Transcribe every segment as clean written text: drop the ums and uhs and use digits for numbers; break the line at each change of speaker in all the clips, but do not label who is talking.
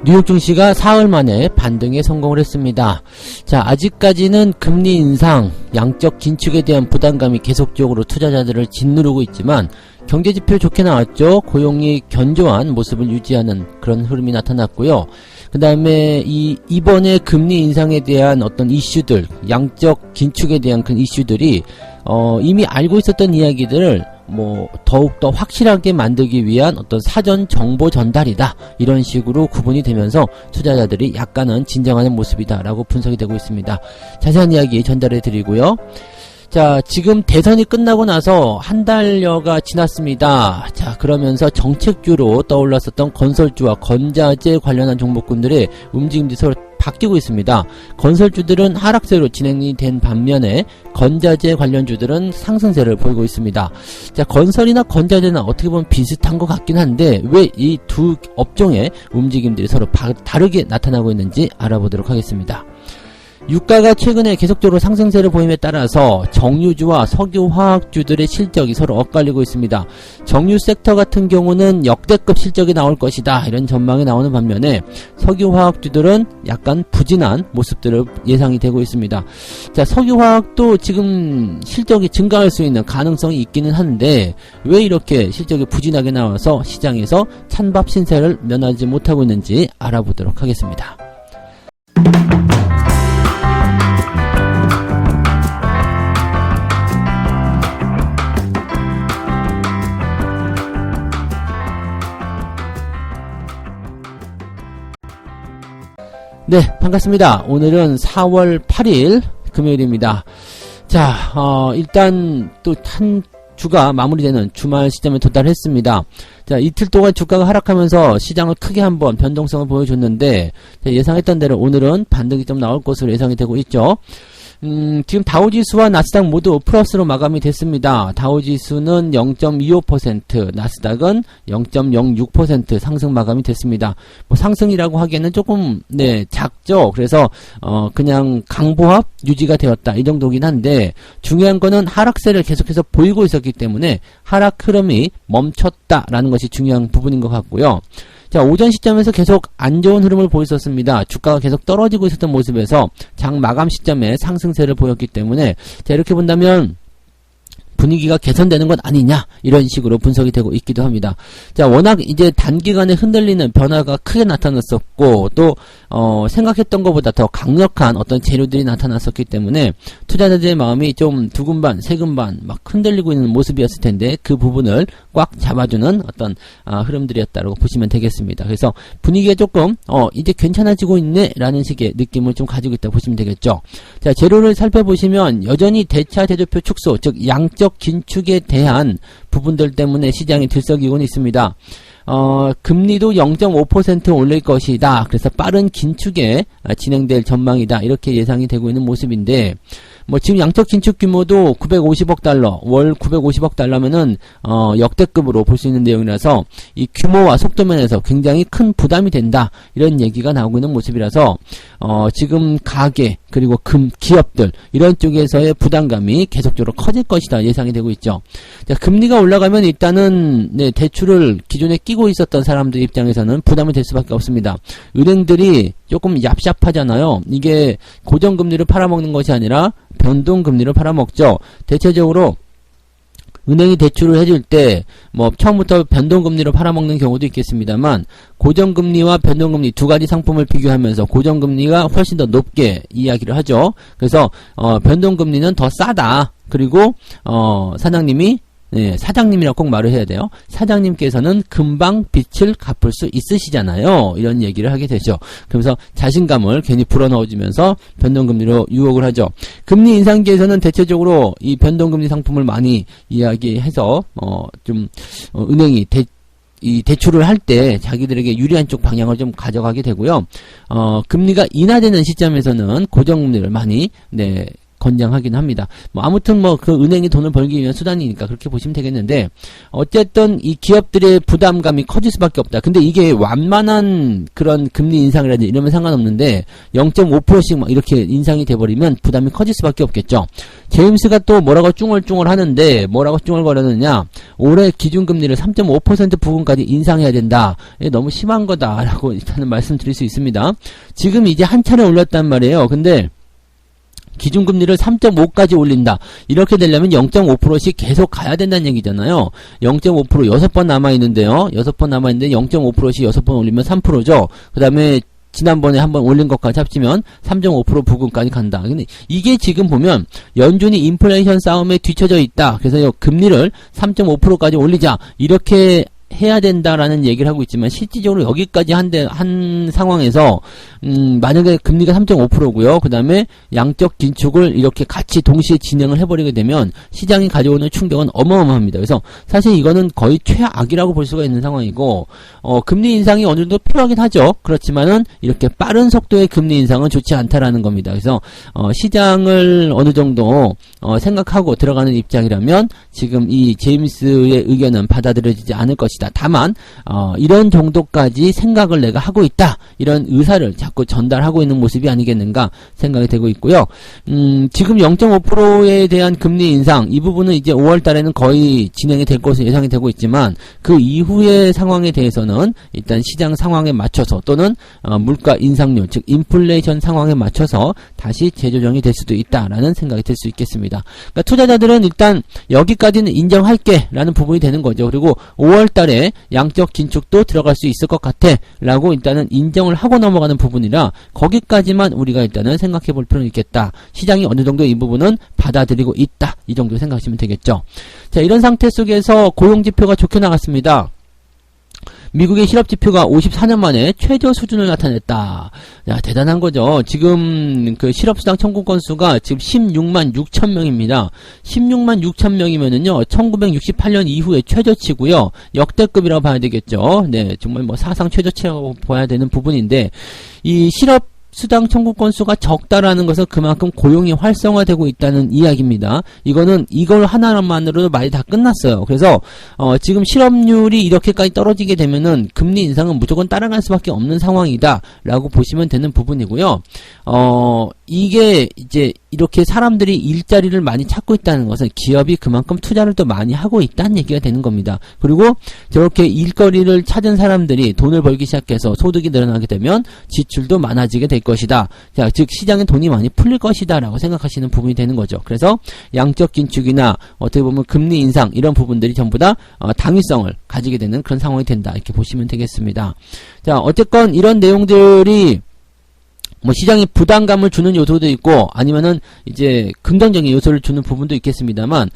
뉴욕 증시가 사흘 만에 반등에 성공을 했습니다. 자, 아직까지는 금리 인상, 양적 긴축에 대한 부담감이 계속적으로 투자자들을 짓누르고 있지만 경제지표 좋게 나왔죠. 고용이 견조한 모습을 유지하는 그런 흐름이 나타났고요. 그 다음에 이번에 금리 인상에 대한 어떤 이슈들, 양적 긴축에 대한 그런 이슈들이 이미 알고 있었던 이야기들을 더욱더 확실하게 만들기 위한 어떤 사전 정보 전달이다, 이런 식으로 구분이 되면서 투자자들이 약간은 진정하는 모습이다 라고 분석이 되고 있습니다. 자세한 이야기 전달해 드리고요. 자, 지금 대선이 끝나고 나서 한 달여가 지났습니다. 자, 그러면서 정책주로 떠올랐었던 건설주와 건자재 관련한 종목군들의 움직임들이 서로 바뀌고 있습니다. 건설주들은 하락세로 진행이 된 반면에 건자재 관련주들은 상승세를 보이고 있습니다. 자, 건설이나 건자재는 어떻게 보면 비슷한 것 같긴 한데 왜 이 두 업종의 움직임들이 서로 다르게 나타나고 있는지 알아보도록 하겠습니다. 유가가 최근에 계속적으로 상승세를 보임에 따라서 정유주와 석유화학주들의 실적이 서로 엇갈리고 있습니다. 정유 섹터 같은 경우는 역대급 실적이 나올 것이다, 이런 전망이 나오는 반면에 석유화학주들은 약간 부진한 모습들을 예상이 되고 있습니다. 자, 석유화학도 지금 실적이 증가할 수 있는 가능성이 있기는 한데 왜 이렇게 실적이 부진하게 나와서 시장에서 찬밥 신세를 면하지 못하고 있는지 알아보도록 하겠습니다. 네, 반갑습니다. 오늘은 4월 8일 금요일입니다. 자, 일단 또 한 주가 마무리되는 주말 시점에 도달했습니다. 자, 이틀 동안 주가가 하락하면서 시장을 크게 한번 변동성을 보여줬는데 예상했던 대로 오늘은 반등이 좀 나올 것으로 예상이 되고 있죠. 지금 다우지수와 나스닥 모두 플러스로 마감이 됐습니다. 다우지수는 0.25%, 나스닥은 0.06% 상승 마감이 됐습니다. 상승이라고 하기에는 조금 작죠. 그래서 그냥 강보합 유지가 되었다, 이 정도긴 한데 중요한 거는 하락세를 계속해서 보이고 있었기 때문에 하락 흐름이 멈췄다라는 것이 중요한 부분인 것 같고요. 자, 오전 시점에서 계속 안 좋은 흐름을 보였었습니다. 주가가 계속 떨어지고 있었던 모습에서 장 마감 시점에 상승세를 보였기 때문에 자, 이렇게 본다면 분위기가 개선되는 것 아니냐, 이런 식으로 분석이 되고 있기도 합니다. 자, 워낙 이제 단기간에 흔들리는 변화가 크게 나타났었고 또 생각했던 것보다 더 강력한 어떤 재료들이 나타났었기 때문에 투자자들의 마음이 좀 두근반 세근반 막 흔들리고 있는 모습이었을 텐데 그 부분을 꽉 잡아주는 어떤 흐름들이었다고 보시면 되겠습니다. 그래서 분위기가 조금 이제 괜찮아지고 있네 라는 식의 느낌을 좀 가지고 있다고 보시면 되겠죠. 자, 재료를 살펴보시면 여전히 대차 대조표 축소, 즉 양적 긴축에 대한 부분들 때문에 시장이 들썩이고는 있습니다. 금리도 0.5% 올릴 것이다. 그래서 빠른 긴축에 진행될 전망이다, 이렇게 예상이 되고 있는 모습인데 지금 양적 긴축 규모도 950억 달러, 월 950억 달러면은 역대급으로 볼 수 있는 내용이라서 이 규모와 속도면에서 굉장히 큰 부담이 된다, 이런 얘기가 나오고 있는 모습이라서 지금 가계 그리고 기업들 이런 쪽에서의 부담감이 계속적으로 커질 것이다 예상이 되고 있죠. 자, 금리가 올라가면 일단은 대출을 기존에 끼고 있었던 사람들 입장에서는 부담이 될 수밖에 없습니다. 은행들이 조금 얍삽하잖아요. 이게 고정금리를 팔아먹는 것이 아니라 변동금리를 팔아먹죠. 대체적으로 은행이 대출을 해줄 때 처음부터 변동금리로 팔아먹는 경우도 있겠습니다만 고정금리와 변동금리 두 가지 상품을 비교하면서 고정금리가 훨씬 더 높게 이야기를 하죠. 그래서 변동금리는 더 싸다. 그리고 사장님이라고 꼭 말을 해야 돼요. 사장님께서는 금방 빚을 갚을 수 있으시잖아요, 이런 얘기를 하게 되죠. 그러면서 자신감을 괜히 불어넣어주면서 변동금리로 유혹을 하죠. 금리 인상기에서는 대체적으로 이 변동금리 상품을 많이 이야기해서 은행이 대출을 할 때 자기들에게 유리한 쪽 방향을 좀 가져가게 되고요. 금리가 인하되는 시점에서는 고정금리를 많이 권장하긴 합니다. 뭐 아무튼 뭐 그 은행이 돈을 벌기 위한 수단이니까 그렇게 보시면 되겠는데, 어쨌든 이 기업들의 부담감이 커질 수밖에 없다. 근데 이게 완만한 그런 금리 인상이라든지 이러면 상관없는데 0.5%씩 막 이렇게 인상이 돼버리면 부담이 커질 수밖에 없겠죠. 제임스가 또 뭐라고 쭝얼쭝얼 하는데, 뭐라고 쭝얼거리느냐, 올해 기준금리를 3.5% 부분까지 인상해야 된다. 이게 너무 심한 거다라고 일단은 말씀드릴 수 있습니다. 지금 이제 한 차례 올렸단 말이에요. 근데 기준금리를 3.5까지 올린다. 이렇게 되려면 0.5%씩 계속 가야 된다는 얘기잖아요. 0.5% 6번 남아있는데요. 6번 남아있는데 0.5%씩 6번 올리면 3%죠. 그 다음에 지난번에 한번 올린 것까지 합치면 3.5% 부근까지 간다. 근데 이게 지금 보면 연준이 인플레이션 싸움에 뒤처져 있다. 그래서 금리를 3.5%까지 올리자. 이렇게 해야 된다라는 얘기를 하고 있지만, 실질적으로 여기까지 한 상황에서 만약에 금리가 3.5%고요. 그 다음에 양적 긴축을 이렇게 같이 동시에 진행을 해버리게 되면 시장이 가져오는 충격은 어마어마합니다. 그래서 사실 이거는 거의 최악이라고 볼 수가 있는 상황이고, 금리 인상이 어느 정도 필요하긴 하죠. 그렇지만은 이렇게 빠른 속도의 금리 인상은 좋지 않다라는 겁니다. 그래서 시장을 어느 정도 생각하고 들어가는 입장이라면 지금 이 제임스의 의견은 받아들여지지 않을 것이다. 다만 이런 정도까지 생각을 내가 하고 있다, 이런 의사를 자꾸 전달하고 있는 모습이 아니겠는가 생각이 되고 있고요. 지금 0.5%에 대한 금리 인상, 이 부분은 이제 5월 달에는 거의 진행이 될 것으로 예상이 되고 있지만, 그 이후의 상황에 대해서는 일단 시장 상황에 맞춰서 또는 물가 인상률, 즉 인플레이션 상황에 맞춰서 다시 재조정이 될 수도 있다라는 생각이 들 수 있겠습니다. 그러니까 투자자들은 일단 여기까지는 인정할게 라는 부분이 되는 거죠. 그리고 5월 달에 양적 긴축도 들어갈 수 있을 것 같아 라고 일단은 인정을 하고 넘어가는 부분이라, 거기까지만 우리가 일단은 생각해 볼 필요는 있겠다. 시장이 어느 정도 이 부분은 받아들이고 있다, 이 정도 생각하시면 되겠죠. 자, 이런 상태 속에서 고용지표가 좋게 나갔습니다. 미국의 실업지표가 54년 만에 최저 수준을 나타냈다. 야, 대단한 거죠. 지금 그 실업수당 청구 건수가 지금 16만 6천 명입니다. 16만 6천 명이면은요, 1968년 이후에 최저치고요. 역대급이라고 봐야 되겠죠. 네, 정말 뭐 사상 최저치라고 봐야 되는 부분인데, 이 실업수당 청구 건수가 적다라는 것은 그만큼 고용이 활성화되고 있다는 이야기입니다. 이걸 하나만으로도 말이 다 끝났어요. 그래서 지금 실업률이 이렇게까지 떨어지게 되면은 금리 인상은 무조건 따라갈 수밖에 없는 상황이다라고 보시면 되는 부분이고요. 이게 이제 이렇게 사람들이 일자리를 많이 찾고 있다는 것은 기업이 그만큼 투자를 또 많이 하고 있다는 얘기가 되는 겁니다. 그리고 저렇게 일거리를 찾은 사람들이 돈을 벌기 시작해서 소득이 늘어나게 되면 지출도 많아지게 될 것이다. 자, 즉 시장에 돈이 많이 풀릴 것이다 라고 생각하시는 부분이 되는 거죠. 그래서 양적 긴축이나 어떻게 보면 금리 인상, 이런 부분들이 전부 다 당위성을 가지게 되는 그런 상황이 된다, 이렇게 보시면 되겠습니다. 자, 어쨌건 이런 내용들이 뭐 시장에 부담감을 주는 요소도 있고, 아니면은 이제 긍정적인 요소를 주는 부분도 있겠습니다만,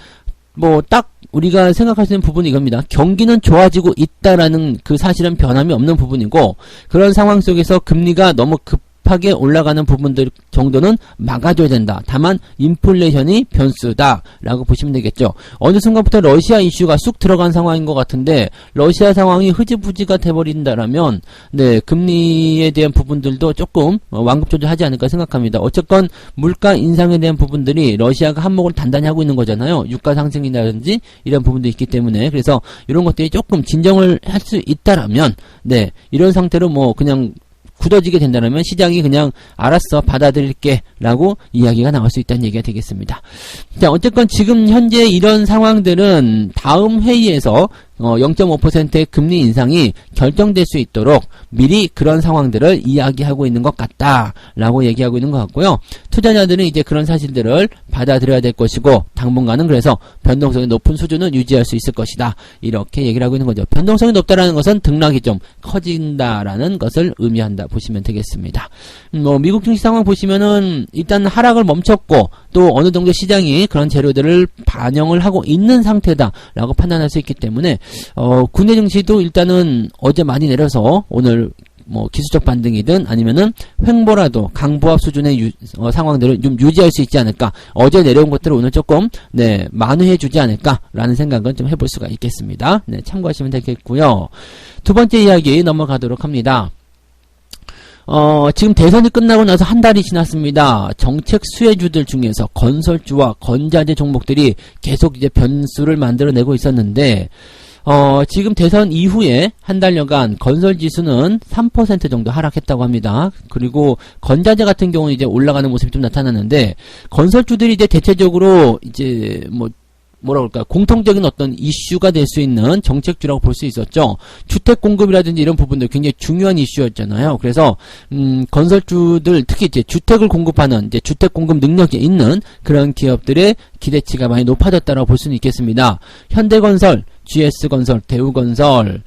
뭐 딱 우리가 생각할 수 있는 부분이 이겁니다. 경기는 좋아지고 있다라는 그 사실은 변함이 없는 부분이고, 그런 상황 속에서 금리가 너무 급하게 올라가는 부분들 정도는 막아줘야 된다. 다만 인플레이션이 변수다라고 보시면 되겠죠. 어느 순간부터 러시아 이슈가 쑥 들어간 상황인 것 같은데, 러시아 상황이 흐지부지가 돼버린다라면 네, 금리에 대한 부분들도 조금 완급 조절하지 않을까 생각합니다. 어쨌건 물가 인상에 대한 부분들이 러시아가 한몫을 단단히 하고 있는 거잖아요. 유가 상승이라든지 이런 부분도 있기 때문에, 그래서 이런 것들이 조금 진정을 할 수 있다라면 네, 이런 상태로 뭐 그냥 굳어지게 된다면 시장이 그냥 알았어 받아들일게 라고 이야기가 나올 수 있다는 얘기가 되겠습니다. 자, 어쨌건 지금 현재 이런 상황들은 다음 회의에서 0.5%의 금리 인상이 결정될 수 있도록 미리 그런 상황들을 이야기하고 있는 것 같다라고 얘기하고 있는 것 같고요. 투자자들은 이제 그런 사실들을 받아들여야 될 것이고, 당분간은 그래서 변동성이 높은 수준은 유지할 수 있을 것이다, 이렇게 얘기를 하고 있는 거죠. 변동성이 높다라는 것은 등락이 좀 커진다라는 것을 의미한다 보시면 되겠습니다. 뭐 미국 증시 상황 보시면은 일단 하락을 멈췄고, 또 어느 정도 시장이 그런 재료들을 반영을 하고 있는 상태다라고 판단할 수 있기 때문에 국내 증시도 일단은 어제 많이 내려서 오늘 뭐 기술적 반등이든 아니면은 횡보라도 강보합 수준의 상황들을 좀 유지할 수 있지 않을까, 어제 내려온 것들을 오늘 조금 네, 만회해 주지 않을까라는 생각은 좀 해볼 수가 있겠습니다. 네, 참고하시면 되겠고요. 두 번째 이야기 넘어가도록 합니다. 지금 대선이 끝나고 나서 한 달이 지났습니다. 정책 수혜주들 중에서 건설주와 건자재 종목들이 계속 이제 변수를 만들어내고 있었는데, 지금 대선 이후에 한 달여간 건설 지수는 3% 정도 하락했다고 합니다. 그리고 건자재 같은 경우는 이제 올라가는 모습이 좀 나타났는데, 건설주들이 이제 대체적으로 이제 뭐라 그럴까, 공통적인 어떤 이슈가 될 수 있는 정책주라고 볼 수 있었죠. 주택 공급이라든지 이런 부분들 굉장히 중요한 이슈였잖아요. 그래서 건설주들, 특히 이제 주택을 공급하는 이제 주택 공급 능력이 있는 그런 기업들의 기대치가 많이 높아졌다고 볼 수는 있겠습니다. 현대건설, GS건설, 대우건설,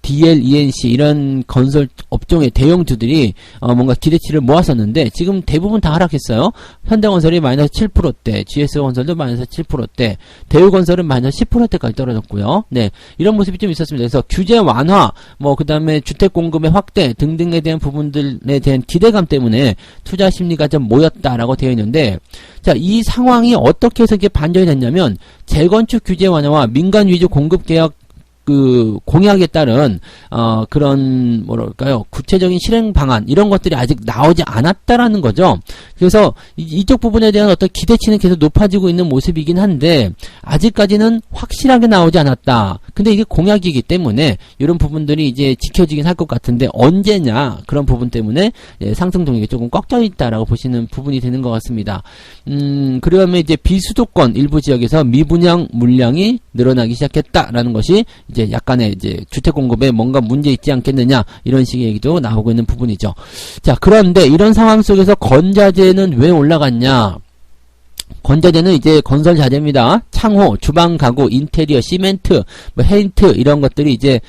DL, ENC 이런 건설 업종의 대형주들이 뭔가 기대치를 모았었는데 지금 대부분 다 하락했어요. 현대건설이 마이너스 7%대, GS건설도 마이너스 7%대, 대우건설은 마이너스 10%대까지 떨어졌고요. 네, 이런 모습이 좀 있었습니다. 그래서 규제 완화, 그 다음에 주택 공급의 확대 등등에 대한 부분들에 대한 기대감 때문에 투자 심리가 좀 모였다라고 되어 있는데, 자, 이 상황이 어떻게 해서 이게 반전이 됐냐면, 재건축 규제 완화와 민간 위주 공급 계약 공약에 따른 그런 뭐랄까요, 구체적인 실행 방안 이런 것들이 아직 나오지 않았다라는 거죠. 그래서 이쪽 부분에 대한 어떤 기대치는 계속 높아지고 있는 모습이긴 한데 아직까지는 확실하게 나오지 않았다. 근데 이게 공약이기 때문에 이런 부분들이 이제 지켜지긴 할 것 같은데 언제냐, 그런 부분 때문에 상승 동력이 조금 꺾여 있다라고 보시는 부분이 되는 것 같습니다. 그러면 이제 비수도권 일부 지역에서 미분양 물량이 늘어나기 시작했다라는 것이 이제 약간의 이제 주택 공급에 뭔가 문제 있지 않겠느냐, 이런 식의 얘기도 나오고 있는 부분이죠. 자, 그런데 이런 상황 속에서 건자재는 왜 올라갔냐? 건자재는 이제 건설 자재입니다. 창호, 주방 가구, 인테리어, 시멘트, 페인트 이런 것들이 이제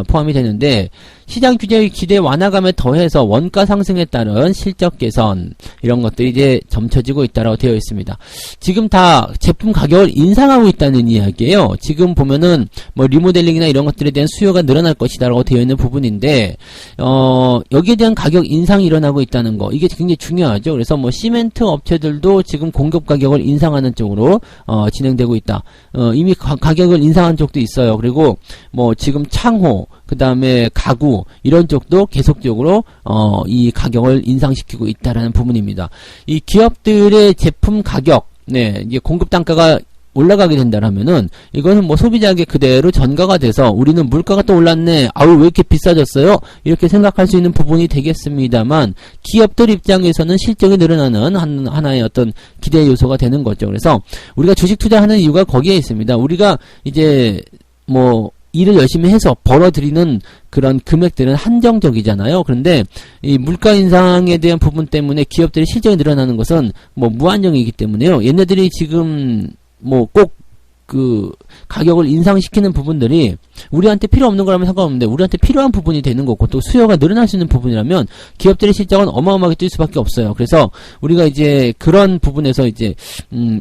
포함이 되는데, 시장 규제의 기대 완화감에 더해서 원가 상승에 따른 실적 개선 이런 것들이 이제 점쳐지고 있다라고 되어 있습니다. 지금 다 제품 가격을 인상하고 있다는 이야기예요. 지금 보면은 리모델링이나 이런 것들에 대한 수요가 늘어날 것이다라고 되어 있는 부분인데, 여기에 대한 가격 인상이 일어나고 있다는 거, 이게 굉장히 중요하죠. 그래서 시멘트 업체들도 지금 공급 가격을 인상하는 쪽으로 진행되고 있다. 이미 가격을 인상한 쪽도 있어요. 그리고 지금 창호, 그 다음에 가구 이런 쪽도 계속적으로 이 가격을 인상시키고 있다라는 부분입니다. 이 기업들의 제품 가격, 이게 공급 단가가 올라가게 된다라면은 이거는 소비자에게 그대로 전가가 돼서 우리는 물가가 또 올랐네, 아우 왜 이렇게 비싸졌어요, 이렇게 생각할 수 있는 부분이 되겠습니다만, 기업들 입장에서는 실적이 늘어나는 하나의 어떤 기대 요소가 되는 거죠. 그래서 우리가 주식 투자하는 이유가 거기에 있습니다. 우리가 이제 일을 열심히 해서 벌어들이는 그런 금액들은 한정적이잖아요. 그런데 이 물가 인상에 대한 부분 때문에 기업들의 실적이 늘어나는 것은 무한정이기 때문에요. 얘네들이 지금 꼭 가격을 인상시키는 부분들이 우리한테 필요 없는 거라면 상관없는데 우리한테 필요한 부분이 되는 거고, 또 수요가 늘어날 수 있는 부분이라면 기업들의 실적은 어마어마하게 뛸 수밖에 없어요. 그래서 우리가 이제 그런 부분에서 이제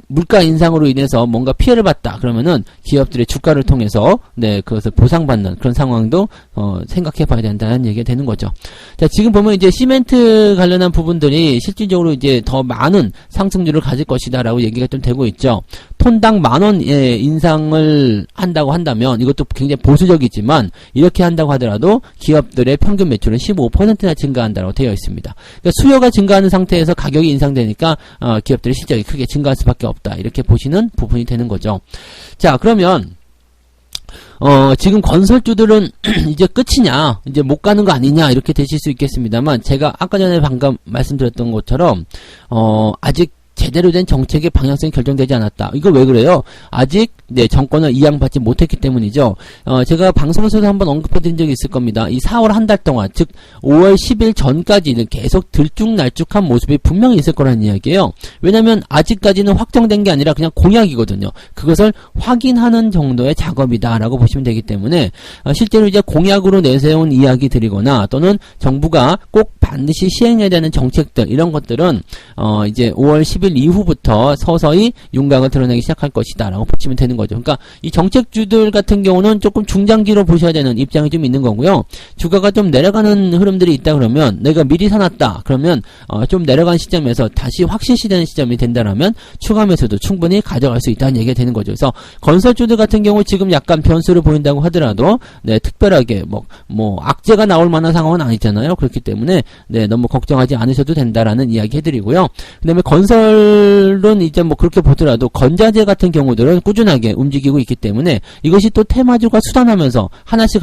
물가 인상으로 인해서 뭔가 피해를 봤다 그러면은 기업들의 주가를 통해서 그것을 보상받는 그런 상황도 생각해 봐야 된다는 얘기가 되는 거죠. 자, 지금 보면 이제 시멘트 관련한 부분들이 실질적으로 이제 더 많은 상승률을 가질 것이다라고 얘기가 좀 되고 있죠. 톤당 10,000원 인상을 한다고 한다면, 이것도 굉장히 보수적이지만 이렇게 한다고 하더라도 기업들의 평균 매출은 15%나 증가한다고 되어 있습니다. 그러니까 수요가 증가하는 상태에서 가격이 인상되니까 기업들의 실적이 크게 증가할 수밖에 없다, 이렇게 보시는 부분이 되는 거죠. 자, 그러면 지금 건설주들은 이제 끝이냐, 이제 못 가는 거 아니냐, 이렇게 되실 수 있겠습니다만, 제가 아까 전에 방금 말씀드렸던 것처럼 아직 제대로 된 정책의 방향성이 결정되지 않았다. 이거 왜 그래요? 아직 정권을 이양받지 못했기 때문이죠. 제가 방송에서도 한번 언급해드린 적이 있을 겁니다. 이 4월 한 달 동안, 즉 5월 10일 전까지는 계속 들쭉날쭉한 모습이 분명히 있을 거라는 이야기예요. 왜냐하면 아직까지는 확정된 게 아니라 그냥 공약이거든요. 그것을 확인하는 정도의 작업이다라고 보시면 되기 때문에 실제로 이제 공약으로 내세운 이야기들이거나 또는 정부가 꼭 반드시 시행해야 되는 정책들, 이런 것들은 이제 5월 10일 이후부터 서서히 윤곽을 드러내기 시작할 것이다 라고 보시면 되는 거죠. 거죠. 그러니까 이 정책주들 같은 경우는 조금 중장기로 보셔야 되는 입장이 좀 있는 거고요. 주가가 좀 내려가는 흐름들이 있다 그러면 내가 미리 사놨다 그러면 좀 내려간 시점에서 다시 확실시되는 시점이 된다라면 추가 매수도 충분히 가져갈 수 있다는 얘기가 되는 거죠. 그래서 건설주들 같은 경우 지금 약간 변수를 보인다고 하더라도 네, 특별하게 뭐 악재가 나올 만한 상황은 아니잖아요. 그렇기 때문에 네, 너무 걱정하지 않으셔도 된다라는 이야기 해드리고요. 그다음에 건설은 이제 뭐 그렇게 보더라도 건자재 같은 경우들은 꾸준하게 움직이고 있기 때문에 이것이 또 테마주가 수단하면서 하나씩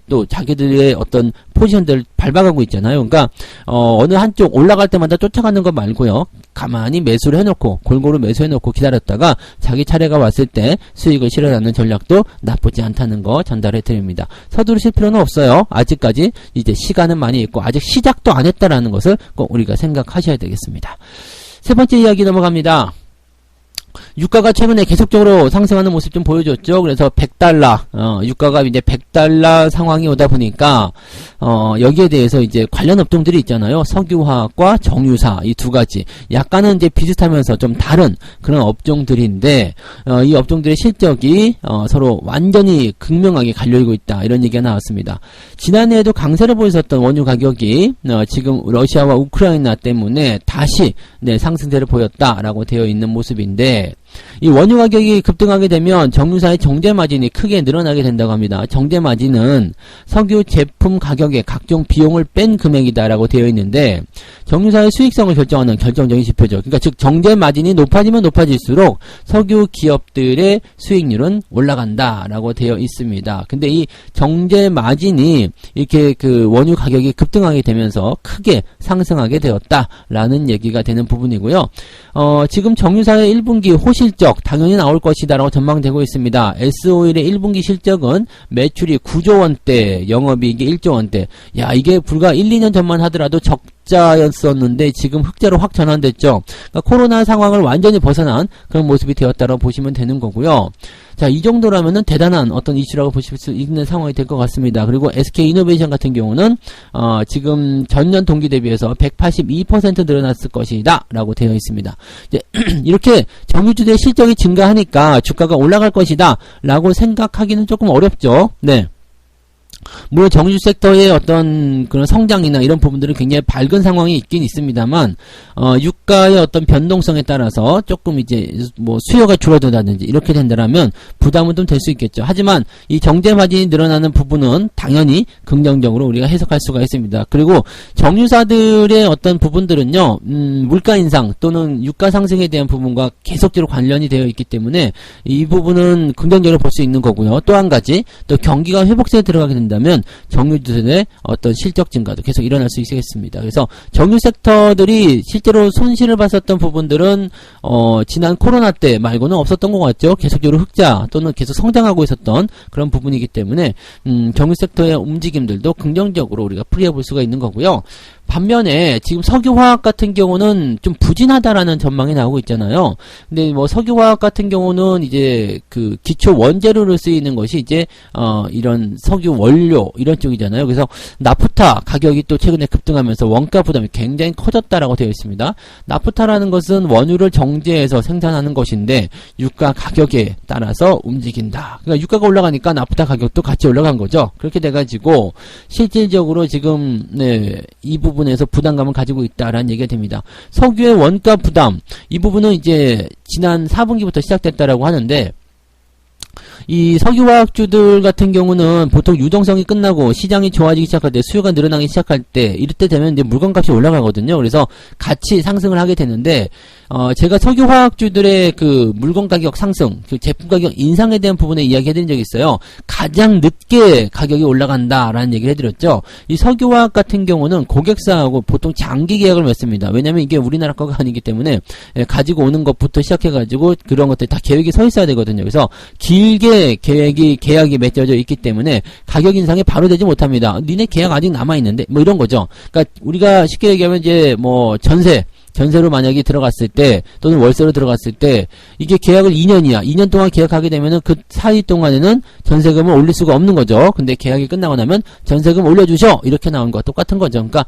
또 자기들의 어떤 포지션들을 밟아가고 있잖아요. 그러니까 어느 한쪽 올라갈 때마다 쫓아가는 거 말고요. 가만히 매수를 해놓고 골고루 매수해놓고 기다렸다가 자기 차례가 왔을 때 수익을 실현하는 전략도 나쁘지 않다는 거 전달해 드립니다. 서두르실 필요는 없어요. 아직까지 이제 시간은 많이 있고 아직 시작도 안 했다라는 것을 꼭 우리가 생각하셔야 되겠습니다. 세 번째 이야기 넘어갑니다. 유가가 최근에 계속적으로 상승하는 모습 좀 보여줬죠. 그래서 100달러, 유가가 이제 100달러 상황이 오다 보니까, 여기에 대해서 이제 관련 업종들이 있잖아요. 석유화학과 정유사, 이 두 가지. 약간은 이제 비슷하면서 좀 다른 그런 업종들인데, 이 업종들의 실적이, 서로 완전히 극명하게 갈려지고 있다. 이런 얘기가 나왔습니다. 지난해에도 강세를 보였었던 원유 가격이, 지금 러시아와 우크라이나 때문에 다시, 네, 상승세를 보였다라고 되어 있는 모습인데, 이 원유 가격이 급등하게 되면 정유사의 정제 마진이 크게 늘어나게 된다고 합니다. 정제 마진은 석유 제품 가격에 각종 비용을 뺀 금액이다라고 되어 있는데 정유사의 수익성을 결정하는 결정적인 지표죠. 그러니까 즉 정제 마진이 높아지면 높아질수록 석유 기업들의 수익률은 올라간다라고 되어 있습니다. 근데 이 정제 마진이 이렇게 그 원유 가격이 급등하게 되면서 크게 상승하게 되었다라는 얘기가 되는 부분이고요. 지금 정유사의 1분기 호실적 당연히 나올 것이다라고 전망되고 있습니다. S오일의 1분기 실적은 매출이 9조 원대, 영업이익이 1조 원대. 야, 이게 불과 1, 2년 전만 하더라도 적자였었는데 지금 흑자로 확 전환됐죠. 그러니까 코로나 상황을 완전히 벗어난 그런 모습이 되었다고 보시면 되는 거고요. 자, 이 정도라면은 대단한 어떤 이슈라고 보실 수 있는 상황이 될 것 같습니다. 그리고 SK이노베이션 같은 경우는 지금 전년 동기 대비해서 182% 늘어났을 것이다 라고 되어 있습니다. 이제 이렇게 정유주들의 실적이 증가하니까 주가가 올라갈 것이다 라고 생각하기는 조금 어렵죠. 네. 물론 정유 섹터의 어떤 그런 성장이나 이런 부분들은 굉장히 밝은 상황이 있긴 있습니다만 유가의 어떤 변동성에 따라서 조금 이제 뭐 수요가 줄어든다든지 이렇게 된다라면 부담은 좀 될 수 있겠죠. 하지만 이 정제 마진이 늘어나는 부분은 당연히 긍정적으로 우리가 해석할 수가 있습니다. 그리고 정유사들의 어떤 부분들은요, 물가 인상 또는 유가 상승에 대한 부분과 계속적으로 관련이 되어 있기 때문에 이 부분은 긍정적으로 볼 수 있는 거고요. 또 한 가지, 또 경기가 회복세에 들어가게 된다면 정유주들의 어떤 실적 증가도 계속 일어날 수 있겠습니다. 그래서 정유 섹터들이 실제로 손실을 봤었던 부분들은 지난 코로나 때 말고는 없었던 것 같죠. 계속적으로 흑자 또는 계속 성장하고 있었던 그런 부분이기 때문에 정유 섹터의 움직임들도 긍정적으로 우리가 풀이해 볼 수가 있는 거고요. 반면에 지금 석유화학 같은 경우는 좀 부진하다라는 전망이 나오고 있잖아요. 근데 뭐 석유화학 같은 경우는 이제 그 기초 원재료로 쓰이는 것이 이제 이런 석유 원료 이런 쪽이잖아요. 그래서 나프타 가격이 또 최근에 급등하면서 원가 부담이 굉장히 커졌다라고 되어 있습니다. 나프타라는 것은 원유를 정제해서 생산하는 것인데 유가 가격에 따라서 움직인다. 그러니까 유가가 올라가니까 나프타 가격도 같이 올라간 거죠. 그렇게 돼가지고 실질적으로 지금 네, 이 부분에서 부담감을 가지고 있다라는 얘기가 됩니다. 석유의 원가 부담 이 부분은 이제 지난 4분기부터 시작됐다라고 하는데 이 석유화학주들 같은 경우는 보통 유동성이 끝나고 시장이 좋아지기 시작할 때 수요가 늘어나기 시작할 때 이럴 때 되면 이제 물건값이 올라가거든요. 그래서 같이 상승을 하게 되는데 제가 석유화학주들의 그 물건 가격 상승, 그 제품 가격 인상에 대한 부분에 이야기해드린 적이 있어요. 가장 늦게 가격이 올라간다라는 얘기를 해드렸죠. 이 석유화학 같은 경우는 고객사하고 보통 장기 계약을 맺습니다. 왜냐면 이게 우리나라 거가 아니기 때문에 가지고 오는 것부터 시작해가지고 그런 것들 다 계획이 서 있어야 되거든요. 그래서 길게 계약이 맺어져 있기 때문에 가격 인상이 바로 되지 못합니다. 니네 계약 아직 남아있는데 뭐 이런 거죠. 그러니까 우리가 쉽게 얘기하면 이제 뭐 전세 전세로 만약에 들어갔을 때 또는 월세로 들어갔을 때 이게 계약을 2년이야. 2년 동안 계약하게 되면은 그 사이 동안에는 전세금을 올릴 수가 없는 거죠. 근데 계약이 끝나고 나면 전세금 올려주셔 이렇게 나온 거와 똑같은 거죠. 그러니까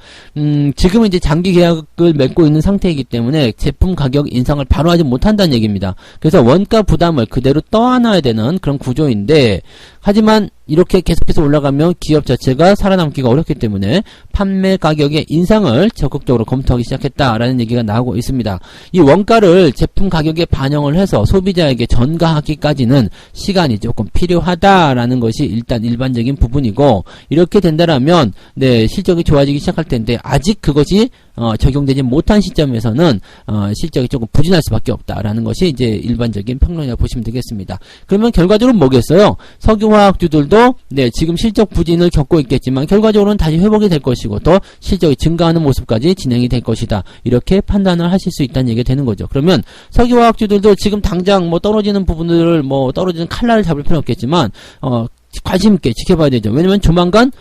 지금은 이제 장기 계약을 맺고 있는 상태이기 때문에 제품 가격 인상을 바로 하지 못한다는 얘기입니다. 그래서 원가 부담을 그대로 떠안아야 되는 그런 구조인데, 하지만 이렇게 계속해서 올라가면 기업 자체가 살아남기가 어렵기 때문에 판매 가격의 인상을 적극적으로 검토하기 시작했다라는 얘기가 나오고 있습니다. 이 원가를 제품 가격에 반영을 해서 소비자에게 전가하기까지는 시간이 조금 필요하다라는 것이 일단 일반적인 부분이고, 이렇게 된다라면 네, 실적이 좋아지기 시작할 텐데 아직 그것이 적용되지 못한 시점에서는 실적이 조금 부진할 수밖에 없다라는 것이 이제 일반적인 평론이라고 보시면 되겠습니다. 그러면 결과적으로 뭐겠어요? 석유화학주들도 네, 지금 실적 부진을 겪고 있겠지만 결과적으로는 다시 회복이 될 것이고 또 실적이 증가하는 모습까지 진행이 될 것이다. 이렇게 판단을 하실 수 있다는 얘기가 되는 거죠. 그러면 석유화학주들도 지금 당장 뭐 떨어지는 부분들을 뭐 떨어지는 칼날을 잡을 필요는 없겠지만 관심 있게 지켜봐야 되죠. 왜냐면 조만간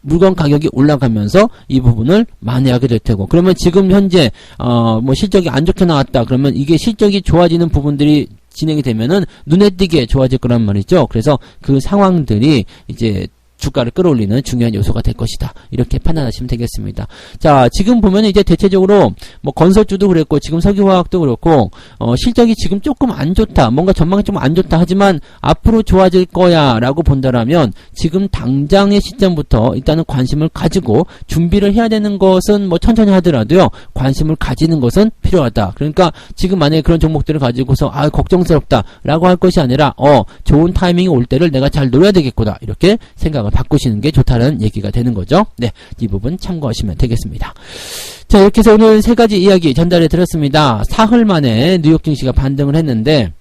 물건 가격이 올라가면서 이 부분을 만회하게 될 테고, 그러면 지금 현재 뭐 실적이 안 좋게 나왔다 그러면 이게 실적이 좋아지는 부분들이 진행이 되면은 눈에 띄게 좋아질 거란 말이죠. 그래서 그 상황들이 이제 주가를 끌어올리는 중요한 요소가 될 것이다. 이렇게 판단하시면 되겠습니다. 자, 지금 보면 이제 대체적으로 뭐 건설주도 그랬고 지금 석유화학도 그렇고 실적이 지금 조금 안 좋다. 뭔가 전망이 좀 안 좋다. 하지만 앞으로 좋아질 거야 라고 본다라면 지금 당장의 시점부터 일단은 관심을 가지고 준비를 해야 되는 것은 뭐 천천히 하더라도요. 관심을 가지는 것은 필요하다. 그러니까 지금 만약에 그런 종목들을 가지고서 걱정스럽다 라고 할 것이 아니라 좋은 타이밍이 올 때를 내가 잘 노려야 되겠구나. 이렇게 생각을 바꾸시는 게 좋다는 얘기가 되는 거죠. 네, 이 부분 참고하시면 되겠습니다. 자, 이렇게 해서 오늘 세 가지 이야기 전달해 드렸습니다. 사흘 만에 뉴욕 증시가 반등을 했는데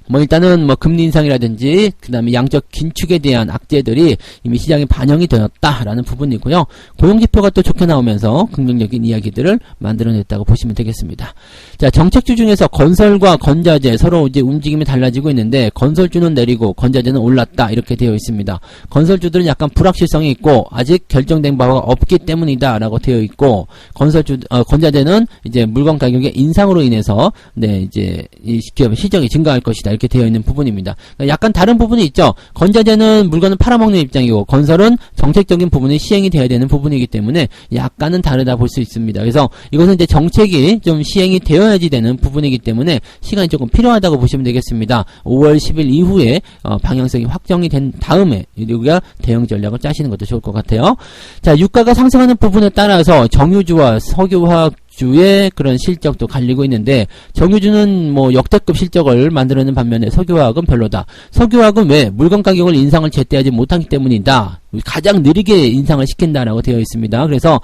뭐 일단은 뭐 금리 인상이라든지 그다음에 양적 긴축에 대한 악재들이 이미 시장에 반영이 되었다라는 부분이고요. 고용지표가 또 좋게 나오면서 긍정적인 이야기들을 만들어냈다고 보시면 되겠습니다. 자, 정책주 중에서 건설과 건자재 서로 이제 움직임이 달라지고 있는데 건설주는 내리고 건자재는 올랐다 이렇게 되어 있습니다. 건설주들은 약간 불확실성이 있고 아직 결정된 바가 없기 때문이다라고 되어 있고, 건자재는 이제 물건 가격의 인상으로 인해서 네, 이제 이 기업의 시장이 증가할 것이다. 이렇게 되어 있는 부분입니다. 약간 다른 부분이 있죠. 건자재는 물건을 팔아먹는 입장이고 건설은 정책적인 부분이 시행이 되어야 되는 부분이기 때문에 약간은 다르다 볼 수 있습니다. 그래서 이것은 이제 정책이 좀 시행이 되어야지 되는 부분이기 때문에 시간이 조금 필요하다고 보시면 되겠습니다. 5월 10일 이후에 방향성이 확정이 된 다음에 우리가 대응 전략을 짜시는 것도 좋을 것 같아요. 자, 유가가 상승하는 부분에 따라서 정유주와 석유화학 주의 그런 실적도 갈리고 있는데 정유주는 뭐 역대급 실적을 만들어내는 반면에 석유화학은 별로다. 석유화학은 왜? 물건 가격을 인상을 제때하지 못하기 때문이다. 가장 느리게 인상을 시킨다라고 되어 있습니다. 그래서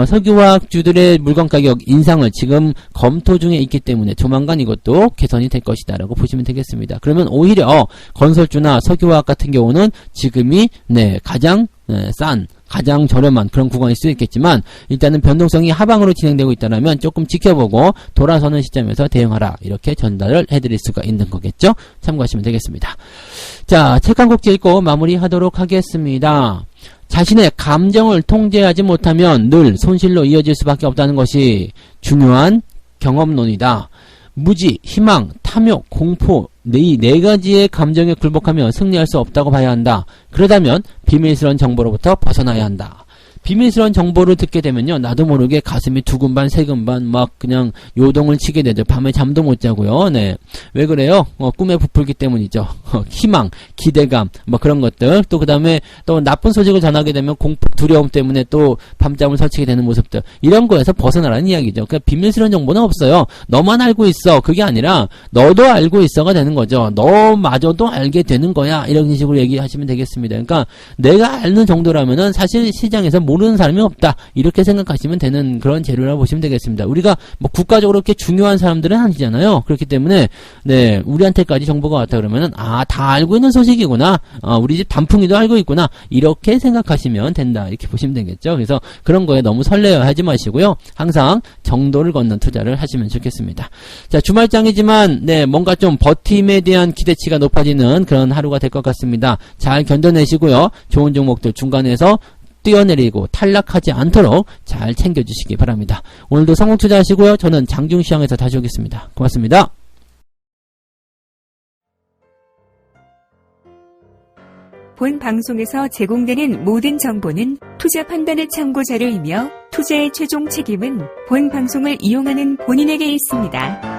석유화학주들의 물건 가격 인상을 지금 검토 중에 있기 때문에 조만간 이것도 개선이 될 것이다 라고 보시면 되겠습니다. 그러면 오히려 건설주나 석유화학 같은 경우는 지금이 가장 싼 가장 저렴한 그런 구간일 수 있겠지만 일단은 변동성이 하방으로 진행되고 있다면 조금 지켜보고 돌아서는 시점에서 대응하라 이렇게 전달을 해드릴 수가 있는 거겠죠. 참고하시면 되겠습니다. 자, 책 한 곡 읽고 마무리하도록 하겠습니다. 자신의 감정을 통제하지 못하면 늘 손실로 이어질 수밖에 없다는 것이 중요한 경험론이다. 무지, 희망, 탐욕, 공포 이 네 가지의 감정에 굴복하며 승리할 수 없다고 봐야 한다. 그러다면 비밀스러운 정보로부터 벗어나야 한다. 비밀스러운 정보를 듣게 되면요, 나도 모르게 가슴이 두근반 세근반 막 그냥 요동을 치게 되죠. 밤에 잠도 못 자고요. 네, 왜 그래요? 꿈에 부풀기 때문이죠. 희망, 기대감, 뭐 그런 것들. 또 그 다음에 또 나쁜 소식을 전하게 되면 공포, 두려움 때문에 또 밤잠을 설치게 되는 모습들. 이런 거에서 벗어나라는 이야기죠. 그러니까 비밀스러운 정보는 없어요. 너만 알고 있어. 그게 아니라 너도 알고 있어가 되는 거죠. 너마저도 알게 되는 거야. 이런 식으로 얘기하시면 되겠습니다. 그러니까 내가 아는 정도라면은 사실 시장에서 모르는 사람이 없다. 이렇게 생각하시면 되는 그런 재료라고 보시면 되겠습니다. 우리가 뭐 국가적으로 그렇게 중요한 사람들은 아니잖아요. 그렇기 때문에 네, 우리한테까지 정보가 왔다 그러면은 다 알고 있는 소식이구나. 우리 집 단풍이도 알고 있구나. 이렇게 생각하시면 된다. 이렇게 보시면 되겠죠. 그래서 그런 거에 너무 설레어 하지 마시고요. 항상 정도를 걷는 투자를 하시면 좋겠습니다. 자, 주말장이지만 네, 뭔가 좀 버팀에 대한 기대치가 높아지는 그런 하루가 될 것 같습니다. 잘 견뎌내시고요. 좋은 종목들 중간에서 뛰어내리고 탈락하지 않도록 잘 챙겨주시기 바랍니다. 오늘도 성공 투자하시고요. 저는 장중시장에서 다시 오겠습니다. 고맙습니다.
본 방송에서 제공되는 모든 정보는 투자 판단의 참고 자료이며 투자의 최종 책임은 본 방송을 이용하는 본인에게 있습니다.